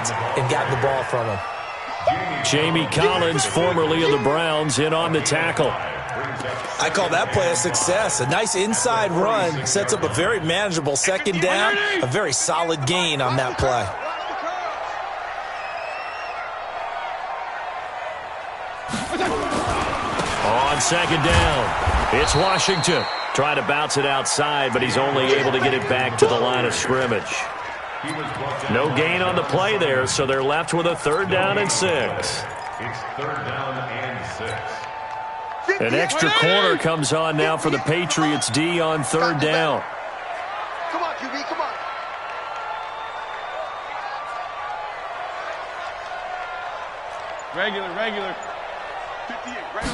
heads and gotten the ball from him. Jamie Collins, formerly of the Browns, in on the tackle. I call that play a success. A nice inside run sets up a very manageable second down, a very solid gain on that play. On second down, it's Washington. Trying to bounce it outside, but he's only able to get it back to the line of scrimmage. No gain on the play there, so they're left with a 3rd down and 6. It's 3rd down and 6. An extra corner comes on now for the Patriots D on 3rd down. Come on, QB, come on. Regular. 58, right.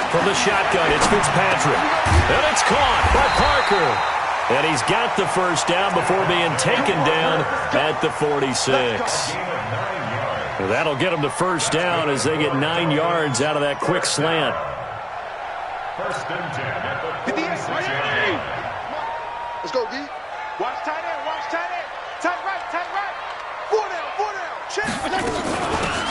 From the shotgun, it's Fitzpatrick. And it's caught by Parker. And he's got the 1st down before being taken down at the 46. That'll get them the 1st down as they get 9 yards out of that quick slant. 1st and 10 at the 46-yard. Let's go, D. Watch tight end. Tight right. 4 down. Check.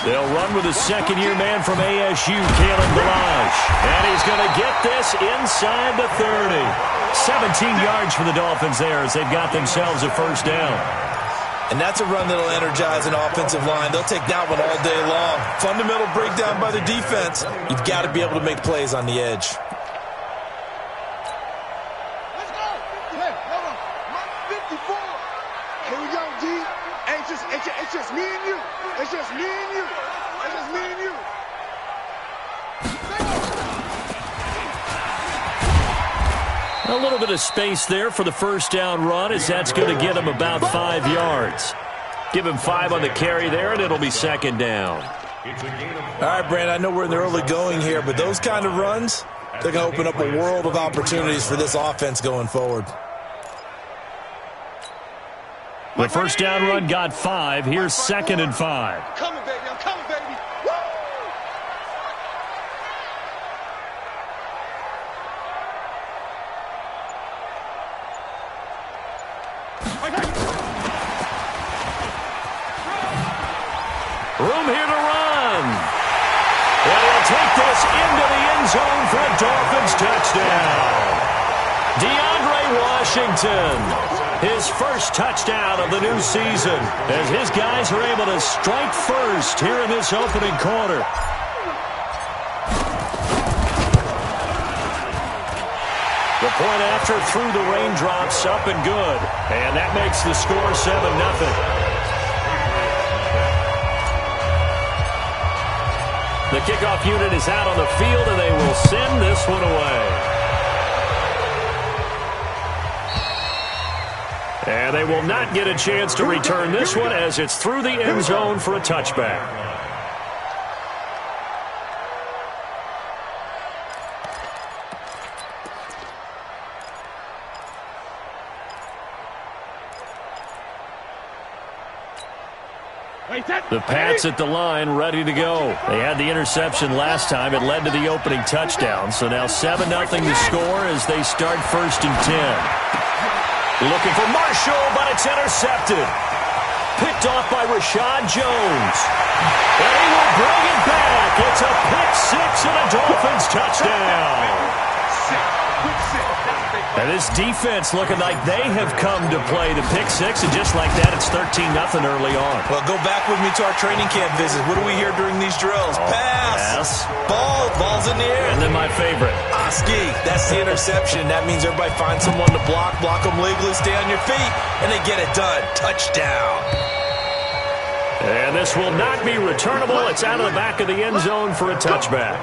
They'll run with a second-year man from ASU, Kalen Balazs. And he's going to get this inside the 30. 17 yards for the Dolphins there as they've got themselves a 1st down. And that's a run that'll energize an offensive line. They'll take that one all day long. Fundamental breakdown by the defense. You've got to be able to make plays on the edge. Let's go. Hey, hold on. 54. Here we go, D. It's just me and you. It's just me and you. A little bit of space there for the 1st down run as that's going to get him about 5 yards. Give him 5 on the carry there, and it'll be 2nd down. All right, Brand, I know we're in the early going here, but those kind of runs, they're going to open up a world of opportunities for this offense going forward. The 1st down run got 5. Here's 2nd and 5. I'm coming, baby. Room here to run. And he'll take this into the end zone for a Dolphins touchdown. DeAndre Washington, his 1st touchdown of the new season, as his guys are able to strike first here in this opening quarter. The point after through the raindrops, up and good. And that makes the score 7-0. The kickoff unit is out on the field, and they will send this one away. And they will not get a chance to return this one as it's through the end zone for a touchback. The Pats at the line, ready to go. They had the interception last time. It led to the opening touchdown. So now 7-0 to score as they start 1st and 10. Looking for Marshall, but it's intercepted. Picked off by Rashad Jones. And he will bring it back. It's a pick-6 and a Dolphins touchdown. And this defense looking like they have come to play the pick-6, and just like that, it's 13-0 early on. Well, go back with me to our training camp visit. What do we hear during these drills? Pass. Ball's in the air. And then my favorite. Oski, that's the interception. That means everybody finds someone to block them legally, stay on your feet, and they get it done. Touchdown. And this will not be returnable. It's out of the back of the end zone for a touchback.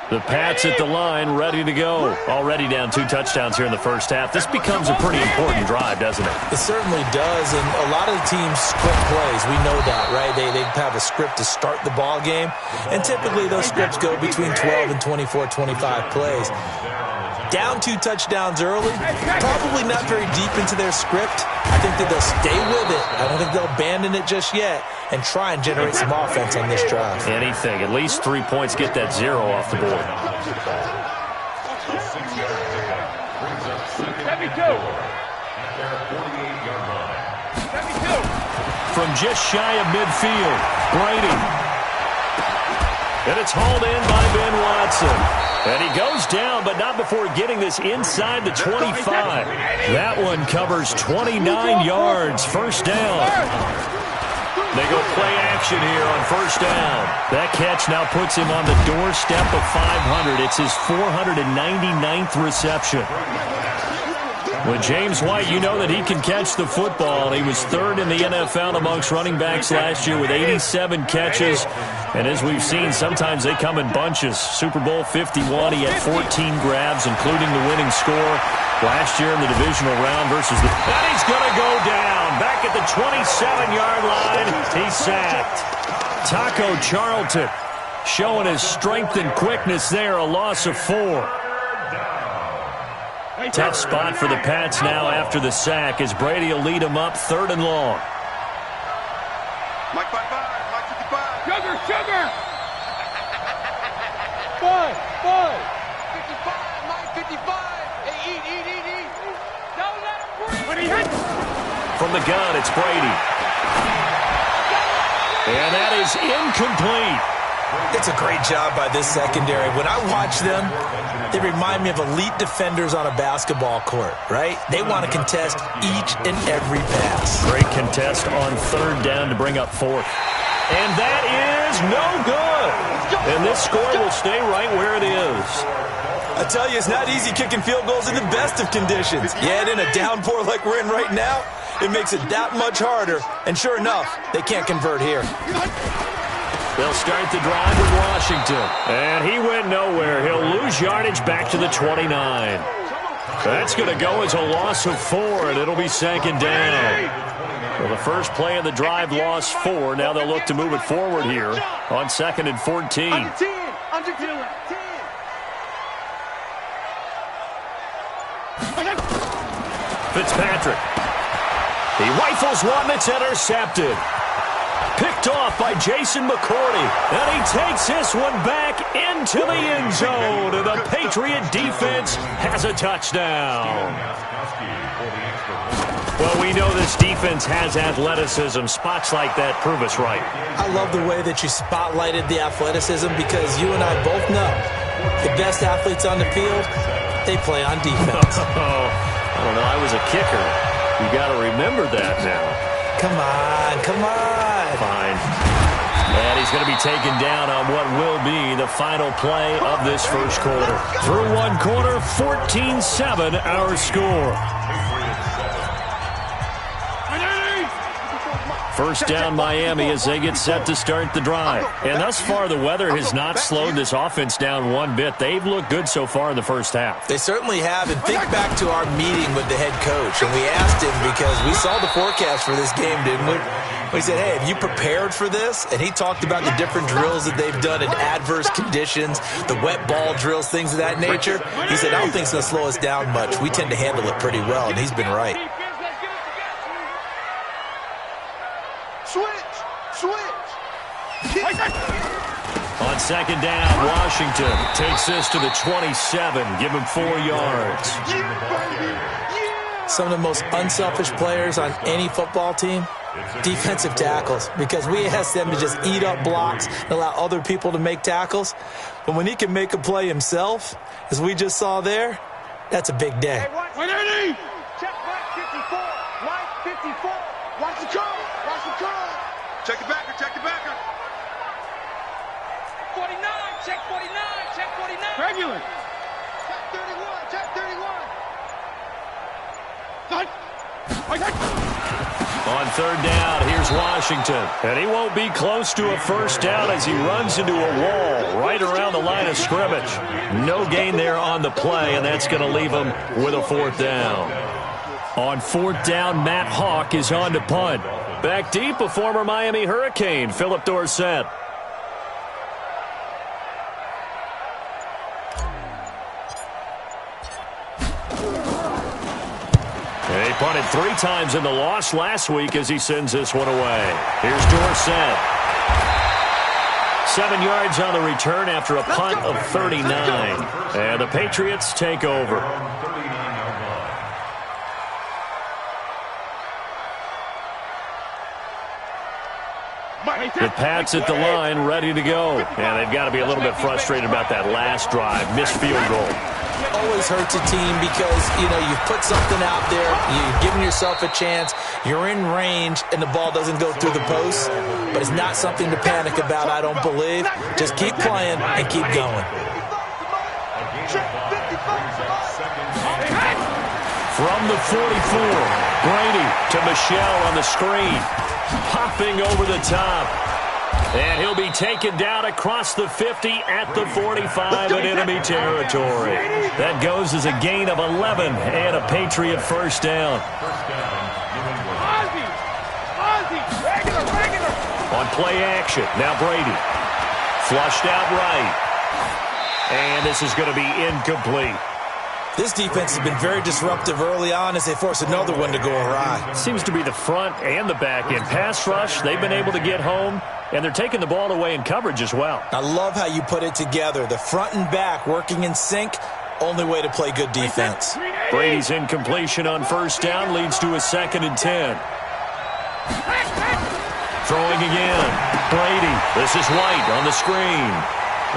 The Pats at the line, ready to go. Already down 2 touchdowns here in the first half. This becomes a pretty important drive, doesn't it? It certainly does, and a lot of the teams script plays. We know that, right? They have a script to start the ball game, and typically those scripts go between 12 and 24, 25 plays. Down 2 touchdowns early, probably not very deep into their script. I think that they'll stay with it. I don't think they'll abandon it just yet and try and generate some offense on this drive. Anything. At least 3 points, get that 0 off the board. 72. From just shy of midfield, Brady. And it's hauled in by Ben Watson. And he goes down, but not before getting this inside the 25. That one covers 29 yards. First down. They go play action here on first down. That catch now puts him on the doorstep of 500. It's his 499th reception. With James White, you know that he can catch the football. He was 3rd in the NFL amongst running backs last year with 87 catches. And as we've seen, sometimes they come in bunches. Super Bowl 51, he had 14 grabs, including the winning score last year in the divisional round versus the... And he's going to go down. Back at the 27-yard line, he's sacked. Taco Charlton showing his strength and quickness there, a loss of 4. Tough spot for the Pats now after the sack as Brady will lead them up 3rd and long. Mike 55, Mike 55. Sugar! 5, 55, Mike 55. Hey, eat. Don't let him breathe. From the gun, it's Brady. And that is incomplete. It's a great job by this secondary. When I watch them, they remind me of elite defenders on a basketball court, right? They want to contest each and every pass. Great contest on 3rd down to bring up 4th. And that is no good. And this score will stay right where it is. I tell you, it's not easy kicking field goals in the best of conditions. Yet in a downpour like we're in right now, it makes it that much harder. And sure enough, they can't convert here. They'll start the drive with Washington. And he went nowhere. He'll lose yardage back to the 29. That's going to go as a loss of 4, and it'll be 2nd down. Well, the first play of the drive lost 4. Now they'll look to move it forward here on 2nd and 14. Under 10. Fitzpatrick. He rifles one that's intercepted. Picked off by Jason McCourty. And he takes this one back into the end zone. And the Patriot defense has a touchdown. Well, we know this defense has athleticism. Spots like that prove us right. I love the way that you spotlighted the athleticism because you and I both know the best athletes on the field, they play on defense. I don't know. I was a kicker. You got to remember that now. Come on. Fine. And he's going to be taken down on what will be the final play of this first quarter. Through one quarter, 14-7 our score. First down Miami as they get set to start the drive. And thus far, the weather has not slowed this offense down one bit. They've looked good so far in the first half. They certainly have. And think back to our meeting with the head coach. And we asked him because we saw the forecast for this game, didn't we? We said, hey, have you prepared for this? And he talked about the different drills that they've done in adverse conditions, the wet ball drills, things of that nature. He said, I don't think it's going to slow us down much. We tend to handle it pretty well, and he's been right. Switch. On second down, Washington takes this to the 27. Give him 4 yards. Some of the most unselfish players on any football team, defensive tackles, because we ask them to just eat up blocks and allow other people to make tackles. But when he can make a play himself, as we just saw there, that's a big day. Check Mike 54. Mike 54. Watch the curl. Check the backer. 49. Check 49. Check 49. Regular. Check 31. On third down, here's Washington. And he won't be close to a first down as he runs into a wall right around the line of scrimmage. No gain there on the play, and that's going to leave him with a 4th down. On 4th down, Matt Hawk is on to punt. Back deep, a former Miami Hurricane, Philip Dorsett. punted 3 times in the loss last week as he sends this one away. Here's Dorsett. 7 yards on the return after a punt of 39. And the Patriots take over. The Pats at the line, ready to go. And they've got to be a little bit frustrated about that last drive. Missed field goal. Always hurts a team because, you've put something out there, you've given yourself a chance, you're in range, and the ball doesn't go through the post. But it's not something to panic about, I don't believe. Just keep playing and keep going. From the 44, Brady to Michelle on the screen. Popping over the top. And he'll be taken down across the 50 at the 45 in enemy territory. That goes as a gain of 11 and a Patriot first down. On play action, now Brady. Flushed out right. And this is going to be incomplete. This defense has been very disruptive early on as they force another one to go awry. Seems to be the front and the back end. Pass rush, they've been able to get home, and they're taking the ball away in coverage as well. I love how you put it together. The front and back working in sync, only way to play good defense. Brady's incompletion on first down leads to a 2nd and 10. Throwing again. Brady. This is White on the screen.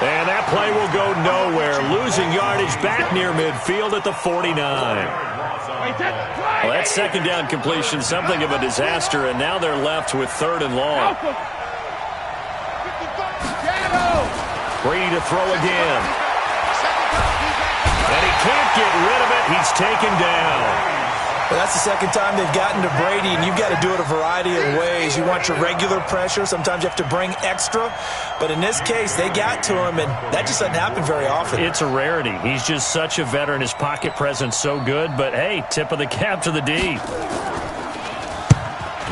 And that play will go nowhere. Losing yardage back near midfield at the 49. Well, that second down completion, something of a disaster, and now they're left with 3rd and long. Brady to throw again. And he can't get rid of it. He's taken down. Well, that's the second time they've gotten to Brady, and you've got to do it a variety of ways. You want your regular pressure. Sometimes you have to bring extra. But in this case, they got to him, and that just doesn't happen very often. It's a rarity. He's just such a veteran. His pocket presence so good. But, hey, tip of the cap to the D.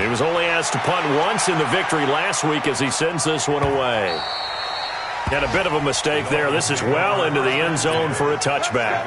He was only asked to punt once in the victory last week as he sends this one away. And a bit of a mistake there. This is well into the end zone for a touchback.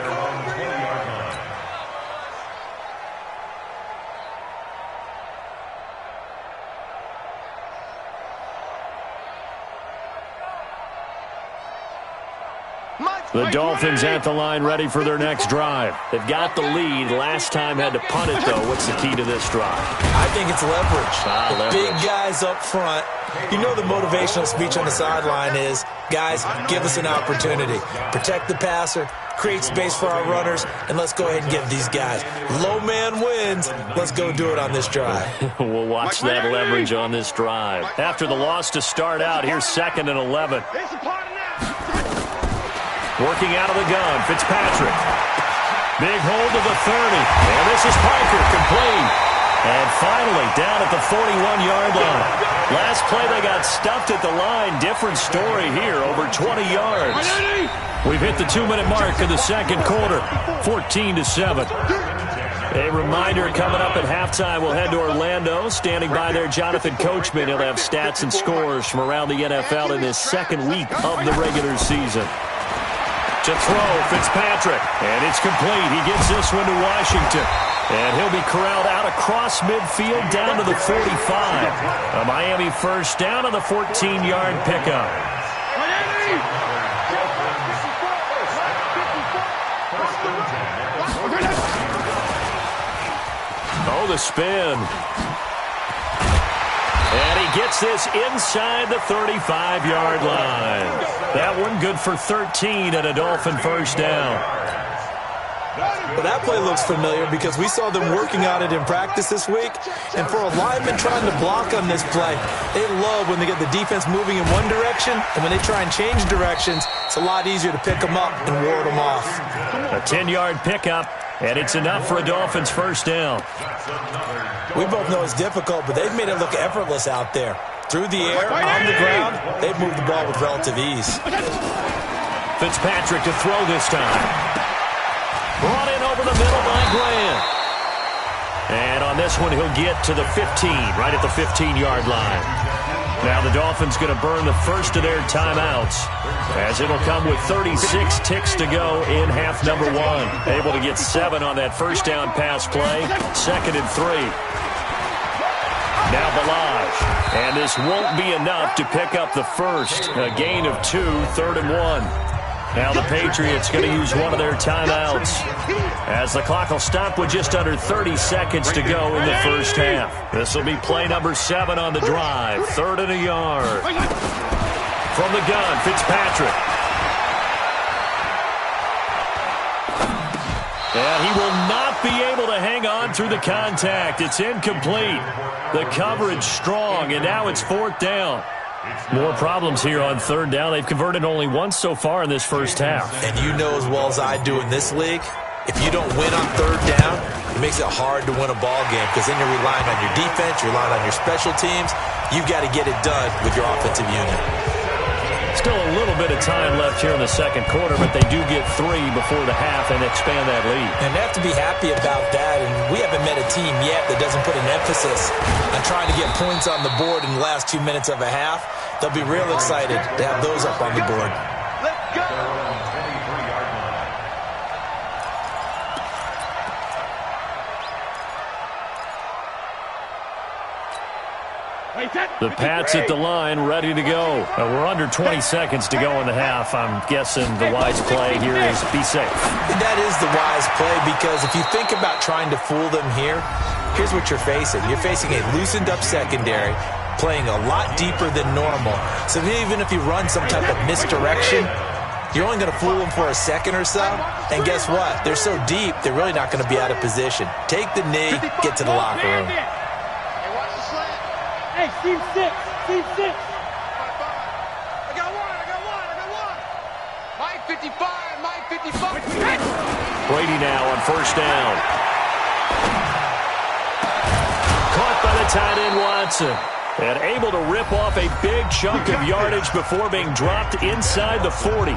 The Dolphins at the line ready for their next drive. They've got the lead. Last time had to punt it, though. What's the key to this drive? I think it's leverage. Leverage. Big guys up front. You know the motivational speech on the sideline is, guys, give us an opportunity. Protect the passer, create space for our runners, and let's go ahead and give these guys. Low man wins. Let's go do it on this drive. We'll watch that leverage on this drive. After the loss to start out, here's 2nd and 11. Working out of the gun, Fitzpatrick. Big hold of the 30. And this is Parker, complete. And finally, down at the 41-yard line. Last play, they got stuffed at the line. Different story here, over 20 yards. We've hit the 2-minute mark of the second quarter, 14-7. A reminder, coming up at halftime, we'll head to Orlando. Standing by there, Jonathan Coachman. He'll have stats and scores from around the NFL in this second week of the regular season. To throw, Fitzpatrick, and it's complete. He gets this one to Washington, and he'll be corralled out across midfield down to the 45. A Miami first down on the 14-yard pickup. Oh, the spin. And he gets this inside the 35-yard line. That one good for 13 and a Dolphin first down. Well, that play looks familiar because we saw them working on it in practice this week. And for a lineman trying to block on this play, they love when they get the defense moving in one direction. And when they try and change directions, it's a lot easier to pick them up and ward them off. A 10-yard pickup, and it's enough for a Dolphins first down. We both know it's difficult, but they've made it look effortless out there. Through the air, on the ground, they've moved the ball with relative ease. Fitzpatrick to throw this time. Brought in over the middle by Grant. And on this one, he'll get to the 15, right at the 15-yard line. Now the Dolphins going to burn the first of their timeouts. as it'll come with 36 ticks to go in half number one. Able to get 7 on that first down pass play. 2nd and 3. Now Balaj. And this won't be enough to pick up the first. A gain of 2, 3rd and 1. Now the Patriots going to use one of their timeouts, as the clock will stop with just under 30 seconds to go in the first half. This will be play number 7 on the drive. 3rd and a yard. From the gun, Fitzpatrick. And he will not be able to hang on through the contact. It's incomplete. The coverage strong, and now it's 4th down. More problems here on 3rd down. They've converted only once so far in this first half. And you know as well as I do in this league, if you don't win on 3rd down, it makes it hard to win a ball game, because then you're relying on your defense, you're relying on your special teams. You've got to get it done with your offensive unit. Still a little bit of time left here in the second quarter, but they do get 3 before the half and expand that lead. And they have to be happy about that, and we haven't met a team yet that doesn't put an emphasis on trying to get points on the board in the last 2 minutes of a half. They'll be real excited to have those up on the board. Let's go. The Pats at the line, ready to go. We're under 20 seconds to go in the half. I'm guessing the wise play here is be safe. That is the wise play, because if you think about trying to fool them here, here's what you're facing. You're facing a loosened up secondary, playing a lot deeper than normal. So even if you run some type of misdirection, you're only going to fool them for a second or so. And guess what? They're so deep, they're really not going to be out of position. Take the knee, get to the locker room. Hey, team 6. Team 6. I got one. Mike 55. Brady now on 1st down. Caught by the tight end Watson. And able to rip off a big chunk of yardage before being dropped inside the 40.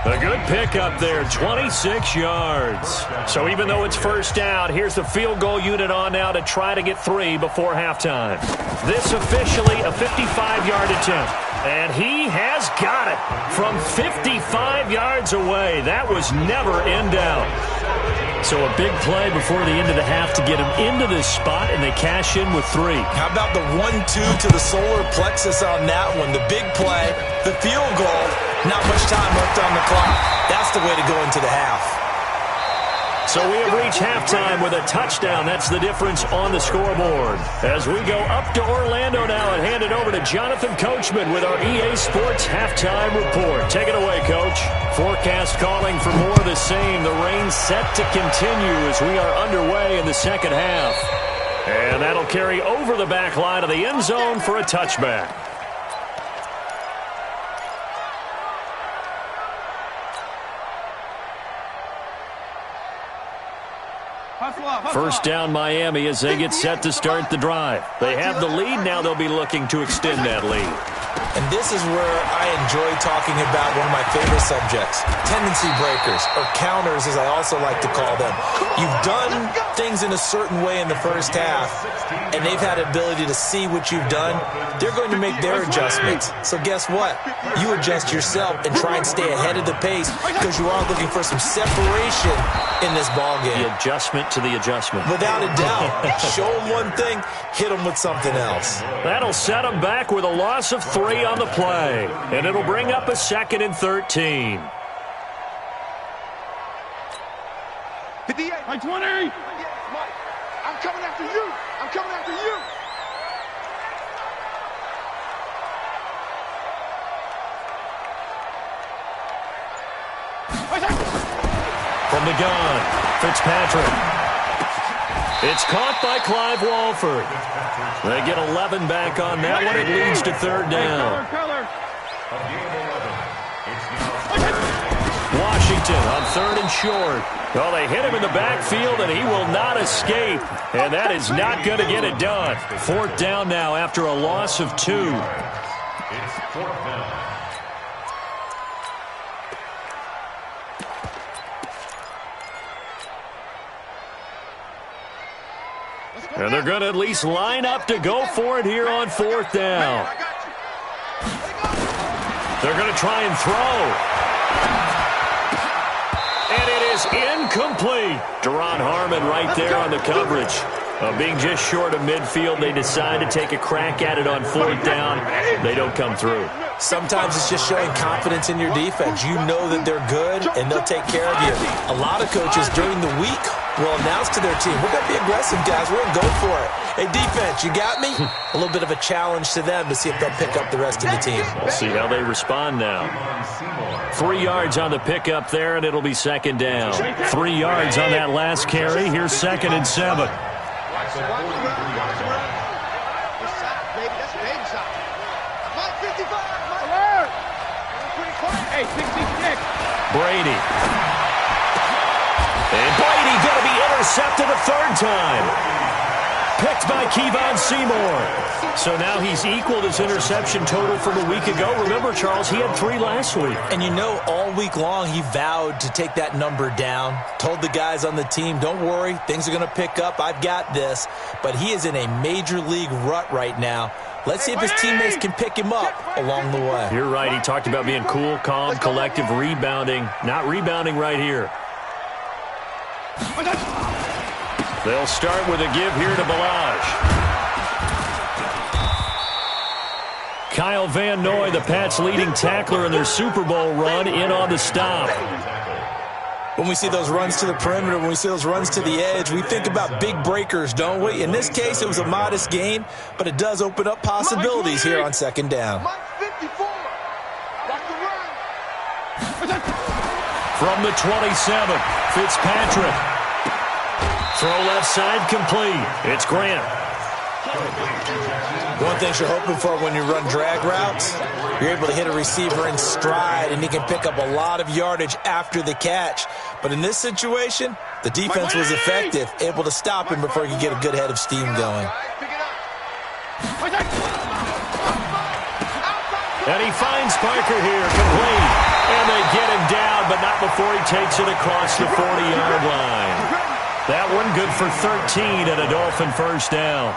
A good pickup there, 26 yards. So even though it's 1st down, here's the field goal unit on now to try to get 3 before halftime. This officially a 55-yard attempt. And he has got it from 55 yards away. That was never in doubt. So a big play before the end of the half to get him into this spot, and they cash in with 3. How about the 1-2 to the solar plexus on that one? The big play, the field goal, not much time left on the clock. That's the way to go into the half. So we have reached halftime with a touchdown. That's the difference on the scoreboard. As we go up to Orlando now and hand it over to Jonathan Coachman with our EA Sports Halftime Report. Take it away, Coach. Forecast calling for more of the same. The rain set to continue as we are underway in the second half. And that'll carry over the back line of the end zone for a touchback. First down Miami as they get set to start the drive. They have the lead. Now they'll be looking to extend that lead. And this is where I enjoy talking about one of my favorite subjects, tendency breakers, or counters as I also like to call them. You've done things in a certain way in the first half, and they've had the ability to see what you've done. They're going to make their adjustments. So guess what? You adjust yourself and try and stay ahead of the pace, because you are looking for some separation in this ballgame. The adjustment to the adjustment. Without a doubt. Show them one thing, hit them with something else. That'll set them back with a loss of 3 on the play. And it'll bring up a 2nd and 13. 58. Mike 20. Mike, I'm coming after you. From the gun, Fitzpatrick. It's caught by Clive Walford. They get 11 back on that one. It leads to 3rd down. Washington on 3rd and short. Well, they hit him in the backfield, and he will not escape. And that is not going to get it done. 4th down now after a loss of 2. It's 4th down. And they're going to at least line up to go for it here on 4th down. They're going to try and throw. And it is incomplete. Deron Harmon right there on the coverage. Being just short of midfield, they decide to take a crack at it on 4th down. They don't come through. Sometimes it's just showing confidence in your defense. You know that they're good, and they'll take care of you. A lot of coaches during the week will announce to their team, we're going to be aggressive, guys. We're going to go for it. Hey, defense, you got me? A little bit of a challenge to them to see if they'll pick up the rest of the team. We'll see how they respond now. 3 yards on the pickup there, and it'll be 2nd down. 3 yards on that last carry. Here's 2nd and 7. Brady. And Brady going to be intercepted a 3rd time. Picked by Kevon Seymour. So now he's equaled his interception total from a week ago. Remember, Charles, he had 3 last week. And you know, all week long he vowed to take that number down. Told the guys on the team, don't worry, things are going to pick up. I've got this. But he is in a major league rut right now. Let's see if his teammates can pick him up along the way. You're right. He talked about being cool, calm, collective, rebounding. Not rebounding right here. They'll start with a give here to Balaj. Kyle Van Noy, the Pats' leading tackler in their Super Bowl run, in on the stop. When we see those runs to the perimeter, when we see those runs to the edge, we think about big breakers, don't we? In this case, it was a modest gain, but it does open up possibilities here on 2nd down. From the 27, Fitzpatrick. Throw left side complete. It's Grant. One thing you're hoping for when you run drag routes, you're able to hit a receiver in stride, and he can pick up a lot of yardage after the catch. But in this situation, the defense was effective, able to stop him before he could get a good head of steam going. And he finds Parker here, complete. And they get him down, but not before he takes it across the 40-yard line. That one good for 13 and a Dolphin 1st down.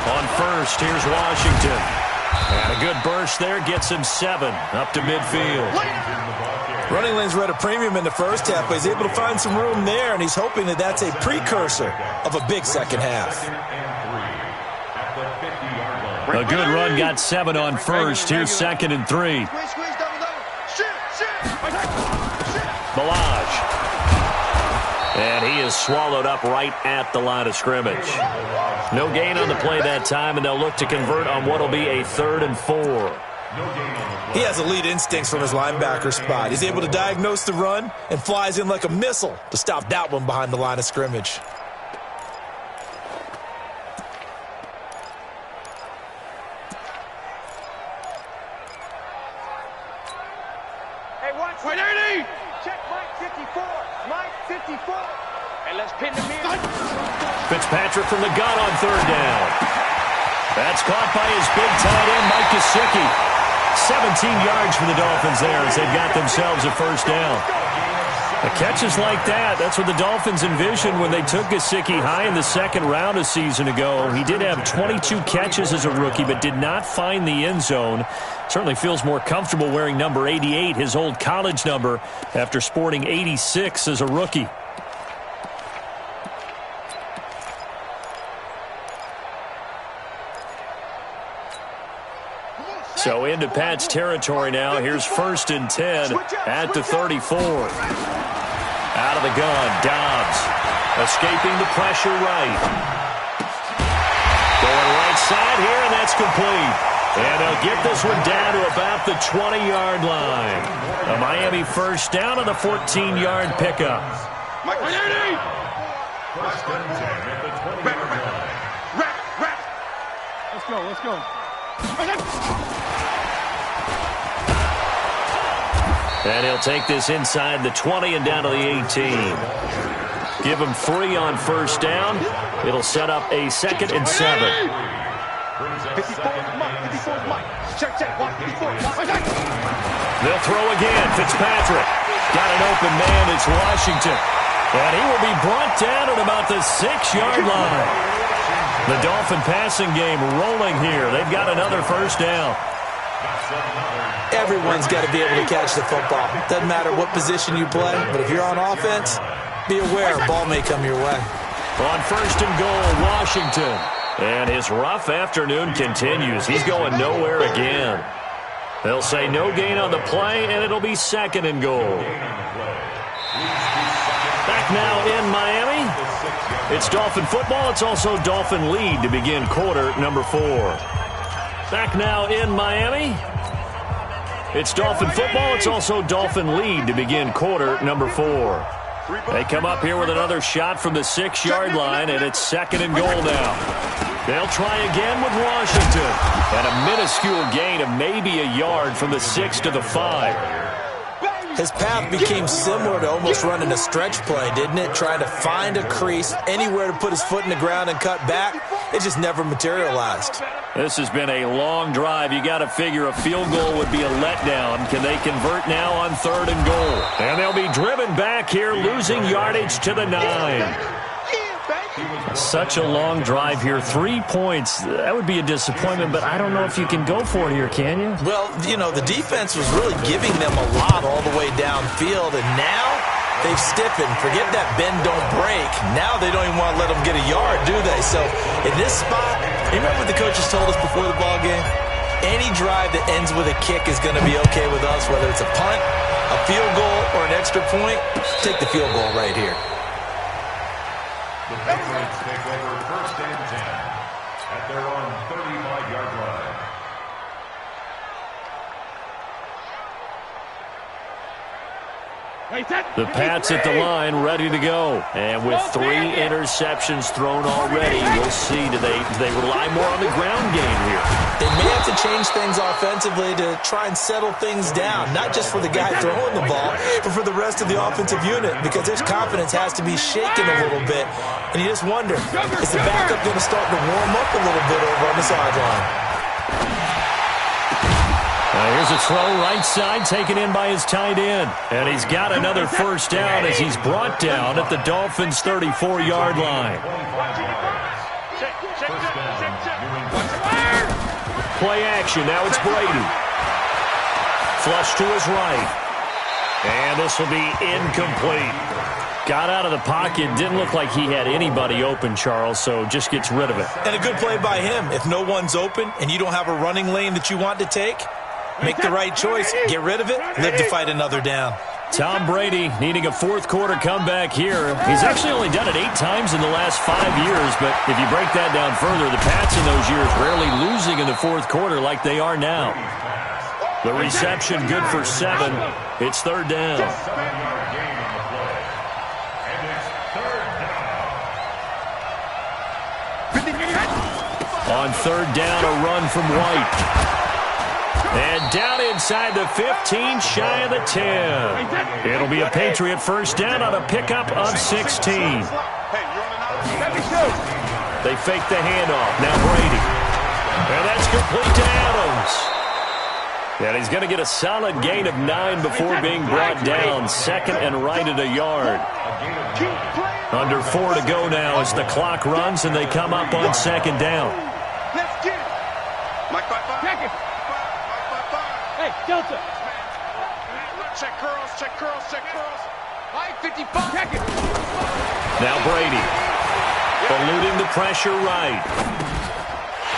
On 1st, here's Washington. And a good burst there gets him 7 up to midfield. Running lanes were at a premium in the 1st half, but he's able to find some room there, and he's hoping that that's a precursor of a big 2nd half. A good run got 7 on 1st. Here's 2nd and 3. Balaj. And he is swallowed up right at the line of scrimmage. No gain on the play that time, and they'll look to convert on what will be a 3rd and 4. He has elite instincts from his linebacker spot. He's able to diagnose the run and flies in like a missile to stop that one behind the line of scrimmage. Hey, watch. Wait, check Mike 54. Mike 54. Hey, let's pin the mirror. Fitzpatrick from the gun on 3rd down. That's caught by his big tight end, Mike Gesicki. 17 yards for the Dolphins there as they've got themselves a 1st down. Catches like that, that's what the Dolphins envisioned when they took Gesicki high in the 2nd round a season ago. He did have 22 catches as a rookie, but did not find the end zone. Certainly feels more comfortable wearing number 88, his old college number, after sporting 86 as a rookie. So into Pat's territory now. Here's 1st and 10 at the 34. Out of the gun, Dobbs. Escaping the pressure right. Going right side here, and that's complete. And they'll get this one down to about the 20-yard line. A Miami 1st down on the 14-yard pickup. Let's go. And he'll take this inside the 20 and down to the 18. Give him 3 on 1st down. It'll set up a 2nd and 7. 54's Mike. Check. They'll throw again. Fitzpatrick. Got an open man. It's Washington. And he will be brought down at about the 6-yard line. The Dolphin passing game rolling here. They've got another first down. Everyone's got to be able to catch the football. Doesn't matter what position you play, but if you're on offense, be aware a ball may come your way. On first and goal, Washington. And his rough afternoon continues. He's going nowhere again. They'll say no gain on the play, and it'll be second and goal. Back now in Miami. It's Dolphin football. It's also Dolphin lead to begin quarter number 4. Back now in Miami. It's Dolphin football. It's also Dolphin lead to begin quarter number 4. They come up here with another shot from the 6-yard line, and it's second and goal now. They'll try again with Washington. And a minuscule gain of maybe a yard from the 6 to the 5. His path became similar to almost running a stretch play, didn't it? Trying to find a crease, anywhere to put his foot in the ground and cut back. It just never materialized. This has been a long drive. You got to figure a field goal would be a letdown. Can they convert now on third and goal? And they'll be driven back here, losing yardage to the 9. Such a long drive here. 3 points. That would be a disappointment, but I don't know if you can go for it here, can you? Well, you know, the defense was really giving them a lot all the way downfield, and now they've stiffened. Forget that bend, don't break. Now they don't even want to let them get a yard, do they? So in this spot, remember what the coaches told us before the ball game? Any drive that ends with a kick is going to be okay with us, whether it's a punt, a field goal, or an extra point. Take the field goal right here. The Patriots take over first and 10 at their own 35-yard line. The Pats at the line, ready to go. And with 3 interceptions thrown already, we'll see, do they rely more on the ground game here? They may have to change things offensively to try and settle things down, not just for the guy throwing the ball, but for the rest of the offensive unit, because his confidence has to be shaken a little bit. And you just wonder, is the backup going to start to warm up a little bit over on the sideline? Here's a throw right side, taken in by his tight end. And he's got another first down as he's brought down at the Dolphins' 34-yard line. Play action. Now it's Brady. Flush to his right. And this will be incomplete. Got out of the pocket. Didn't look like he had anybody open, Charles, so just gets rid of it. And a good play by him. If no one's open and you don't have a running lane that you want to take, make the right choice, get rid of it, live to fight another down. Tom Brady needing a fourth-quarter comeback here. He's actually only done it 8 times in the last 5 years, but if you break that down further, the Pats in those years rarely losing in the fourth quarter like they are now. The reception good for 7. It's third down. On third down, a run from White. And down inside the 15, shy of the 10. It'll be a Patriot first down on a pickup of 16. They fake the handoff. Now Brady. And that's complete to Adams. And he's going to get a solid gain of 9 before being brought down. Second and right at a yard. Under 4 to go now as the clock runs and they come up on second down. Let's get it. Mike, check it. Hey, Delta. Check curls, check curls, check curls. Mike, 55. Check it. Now Brady. Eluding the pressure right.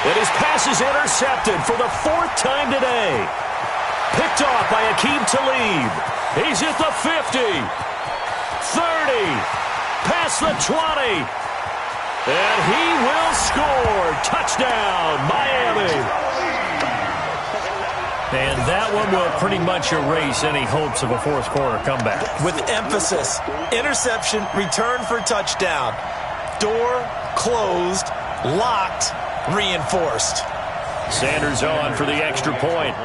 And his pass is intercepted for the 4th time today. Picked off by Aqib Talib. He's at the 50. 30. Past the 20. And he will score. Touchdown, Miami. And that one will pretty much erase any hopes of a fourth-quarter comeback. With emphasis, interception, return for touchdown. Door closed, locked, reinforced. Sanders on for the extra point.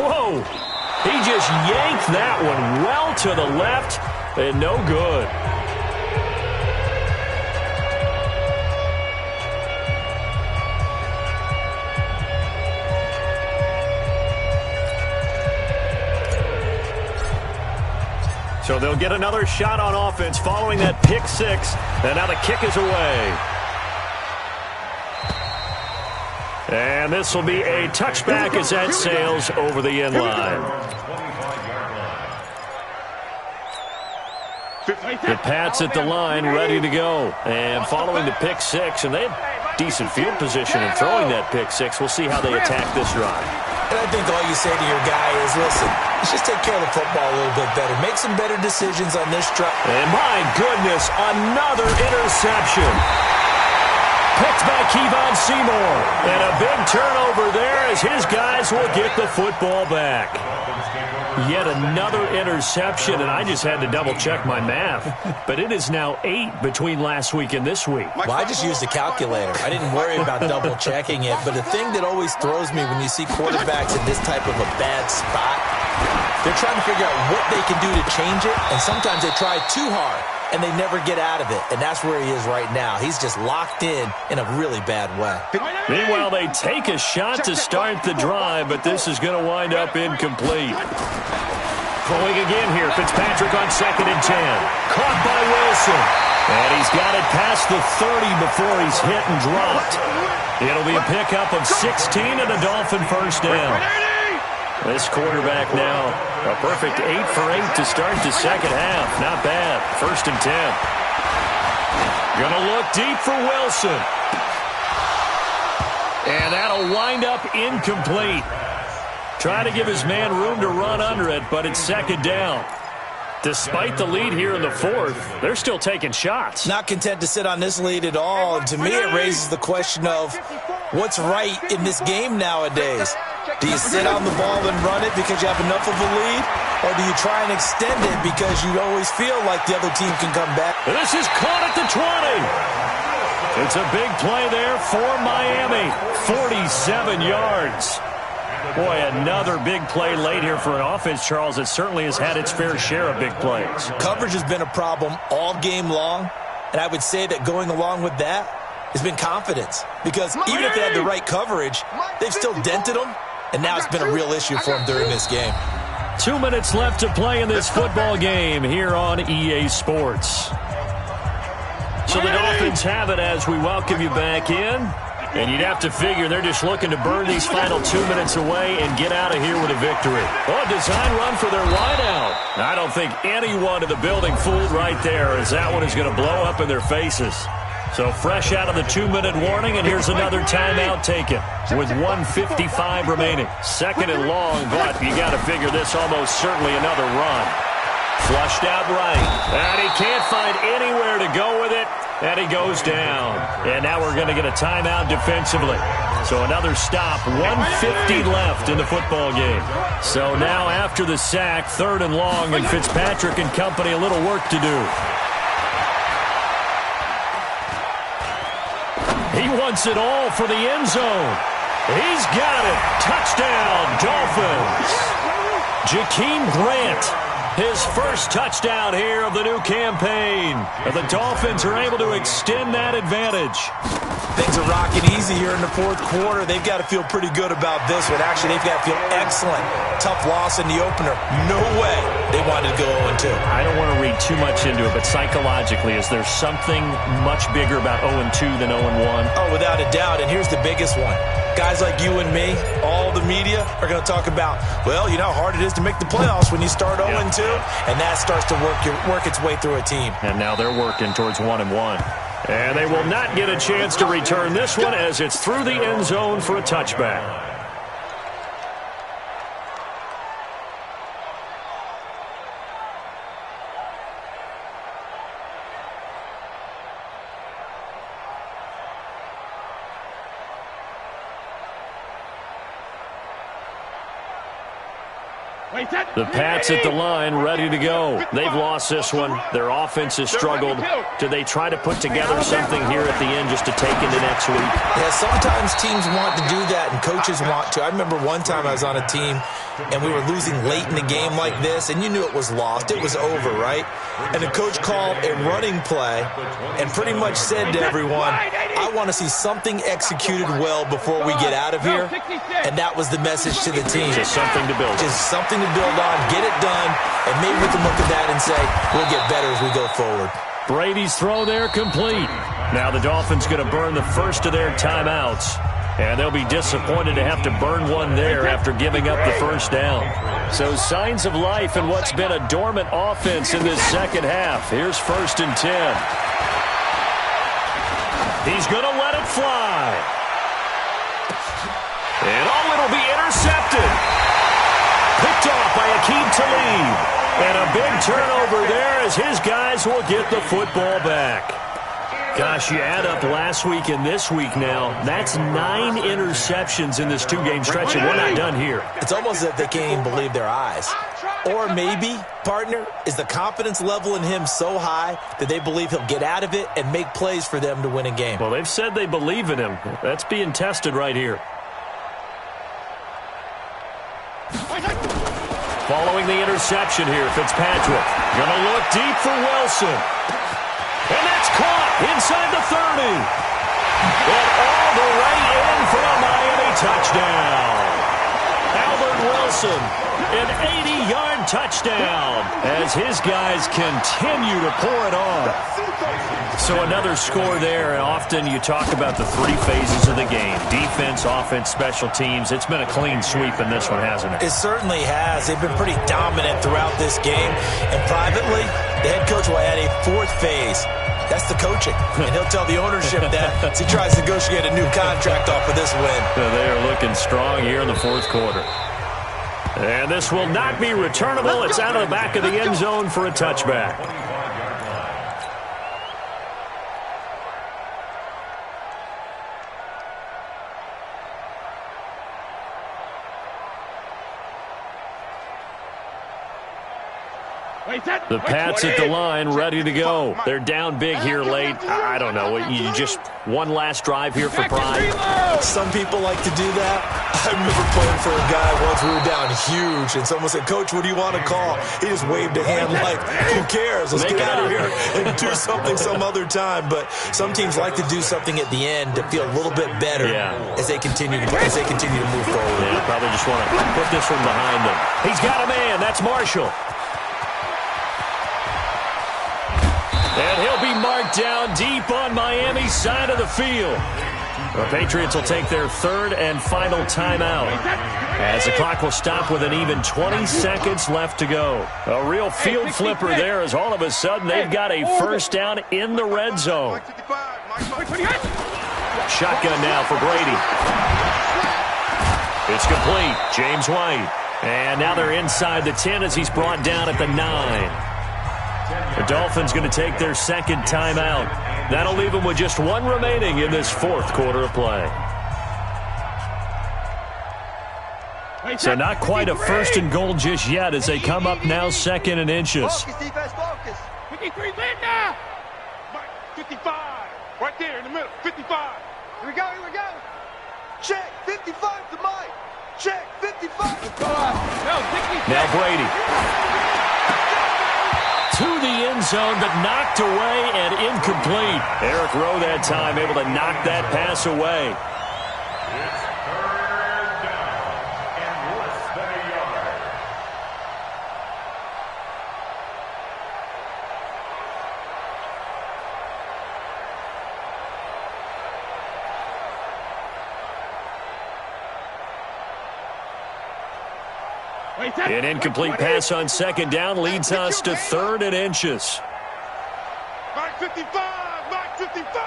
Whoa! He just yanked that one well to the left, and no good. So they'll get another shot on offense following that pick six. And now the kick is away. And this will be a touchback as that sails over the end line. The Pats at the line ready to go. And following the pick six, and they have decent field position in throwing that pick six. We'll see how they attack this drive. And I think all you say to your guy is, listen, let's just take care of the football a little bit better. Make some better decisions on this drive. And my goodness, another interception. Picked by Kevon Seymour. And a big turnover there as his guys will get the football back. Yet another interception, and I just had to double-check my math. But it is now 8 between last week and this week. Well, I just used a calculator. I didn't worry about double-checking it. But the thing that always throws me when you see quarterbacks in this type of a bad spot, they're trying to figure out what they can do to change it, and sometimes they try too hard, and they never get out of it. And that's where he is right now. He's just locked in a really bad way. Meanwhile, they take a shot to start the drive, but this is going to wind up incomplete. Going again here, Fitzpatrick on 2nd and 10. Caught by Wilson. And he's got it past the 30 before he's hit and dropped. It'll be a pickup of 16 and a Dolphin first down. This quarterback now, a perfect 8 for 8 to start the second half. Not bad. 1st and 10. Gonna look deep for Wilson. And that'll wind up incomplete. Trying to give his man room to run under it, but it's 2nd down. Despite the lead here in the 4th, they're still taking shots. Not content to sit on this lead at all. And to me, it raises the question of what's right in this game nowadays. Do you sit on the ball and run it because you have enough of a lead? Or do you try and extend it because you always feel like the other team can come back? This is caught at the 20. It's a big play there for Miami. 47 yards. Boy, another big play late here for an offense, Charles. It certainly has had its fair share of big plays. Coverage has been a problem all game long, and I would say that going along with that has been confidence. Because even if they had the right coverage, they've still dented them, and now it's been a real issue for them during this game. 2 minutes left to play in this football game here on EA Sports. So the Dolphins have it as we welcome you back in. And you'd have to figure they're just looking to burn these final 2 minutes away and get out of here with a victory. Oh, a design run for their wideout. I don't think anyone in the building fooled right there, as that one is going to blow up in their faces. So fresh out of the 2-minute warning, and here's another timeout taken with 1:55 remaining. 2nd and long, but you got to figure this almost certainly another run. Flushed out right, and he can't find anywhere to go with it. And he goes down. And now we're going to get a timeout defensively. So another stop. 1:50 left in the football game. So now after the sack, 3rd and long, and Fitzpatrick and company a little work to do. He wants it all for the end zone. He's got it. Touchdown, Dolphins. Jakeem Grant. His first touchdown here of the new campaign. The Dolphins are able to extend that advantage. Things are rocking easy here in the 4th quarter. They've got to feel pretty good about this one. Actually, they've got to feel excellent. Tough loss in the opener. No way they wanted to go 0-2. I don't want to read too much into it, but psychologically, is there something much bigger about 0-2 than 0-1? Oh, without a doubt. And here's the biggest one. Guys like you and me, all the media, are going to talk about, well, you know how hard it is to make the playoffs when you start 0-2, and that starts to work its way through a team. And now they're working towards 1-1. And they will not get a chance to return this one as it's through the end zone for a touchback. The Pats at the line, ready to go. They've lost this one. Their offense has struggled. Do they try to put together something here at the end just to take into next week? Yeah, sometimes teams want to do that, and coaches want to. I remember one time I was on a team, and we were losing late in the game like this, and you knew it was lost. It was over, right? And the coach called a running play and pretty much said to everyone, I want to see something executed well before we get out of here, and that was the message to the team. Just something to build on. Just something to build on, get it done, and maybe we can look at that and say, we'll get better as we go forward. Brady's throw there complete. Now the Dolphins going to burn the first of their timeouts. And they'll be disappointed to have to burn one there after giving up the first down. So signs of life in what's been a dormant offense in this second half. Here's 1st and 10. He's going to let it fly. And it'll be intercepted. Picked off by Aqib Talib. And a big turnover there as his guys will get the football back. Gosh, you add up last week and this week now, that's 9 interceptions in this 2-game stretch, and we're not done here. It's almost as if they can't even believe their eyes. Or maybe, partner, is the confidence level in him so high that they believe he'll get out of it and make plays for them to win a game. Well, they've said they believe in him. That's being tested right here. Following the interception here, Fitzpatrick. Going to look deep for Wilson. And that's caught inside the 30. And all the way in for a Miami touchdown. Albert Wilson, an 80-yard touchdown as his guys continue to pour it on. So another score there, and often you talk about the 3 phases of the game. Defense, offense, special teams. It's been a clean sweep in this one, hasn't it? It certainly has. They've been pretty dominant throughout this game. And privately, the head coach will add a 4th phase. That's the coaching. And he'll tell the ownership that as he tries to negotiate a new contract off of this win. They are looking strong here in the 4th quarter. And this will not be returnable. It's out of the back of the end zone for a touchback. The Pats at the line, ready to go. They're down big here late. I don't know. You just one last drive here for pride. Some people like to do that. I remember playing for a guy once. We were down huge, and someone said, "Coach, what do you want to call?" He just waved a hand like, "Who cares? Let's get out of here and do something some other time." But some teams like to do something at the end to feel a little bit better as they continue to move forward. Yeah, probably just want to put this one behind them. He's got a man. That's Marshall. And he'll be marked down deep on Miami's side of the field. The Patriots will take their 3rd and final timeout as the clock will stop with an even 20 seconds left to go. A real field flipper there as all of a sudden they've got a first down in the red zone. Shotgun now for Brady. It's complete. James White. And now they're inside the 10 as he's brought down at the 9. The Dolphins going to take their 2nd timeout. That'll leave them with just 1 remaining in this 4th quarter of play. So not quite a 1st and goal just yet as they come up now 2nd and inches. Focus, defense, focus. 53, now. 55. Right there in the middle. 55. Here we go, here we go. Check. 55 to Mike. Check. 55. Now Brady. To the end zone, but knocked away and incomplete. Eric Rowe that time able to knock that pass away. It's 3rd down and less than a yard. An incomplete pass on 2nd down leads us to 3rd and inches. Mike 55! Mike 55!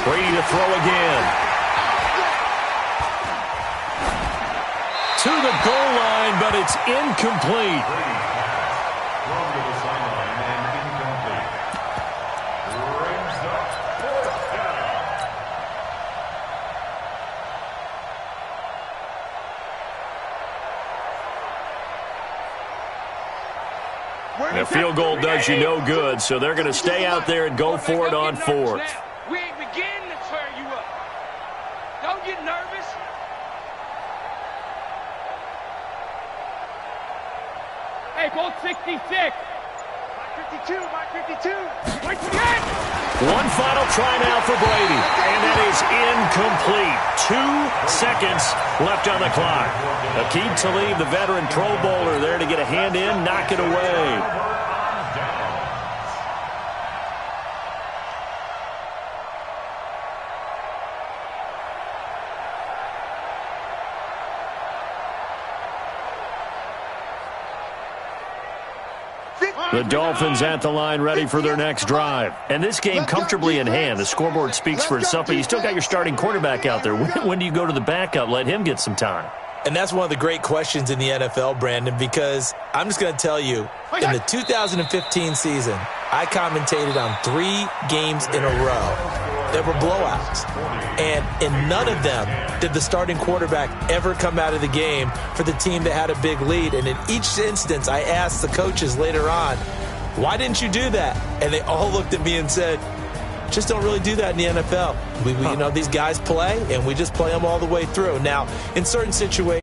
Brady to throw again. To the goal line, but it's incomplete. Thrown to the sideline and incomplete. Brings up 4th down. The field goal does you no good, so they're going to stay out there and go for it on 4th. We ain't beginning to tear you up. Don't get nervous. Hey, Colt 66. 52, my 52. Wait for the end. One final try now for Brady, and that is incomplete. 2 seconds left on the clock. Aqib Talib, the veteran Pro Bowler, there to get a hand in, knock it away. The Dolphins at the line ready for their next drive. And this game comfortably in hand. The scoreboard speaks for itself, but you still got your starting quarterback out there. When do you go to the backup? Let him get some time. And that's one of the great questions in the NFL, Brandon, because I'm just going to tell you, in the 2015 season, I commentated on 3 games in a row that were blowouts. And in none of them did the starting quarterback ever come out of the game for the team that had a big lead. And in each instance, I asked the coaches later on, why didn't you do that? And they all looked at me and said, just don't really do that in the NFL. You know, these guys play, and we just play them all the way through. Now, in certain situations,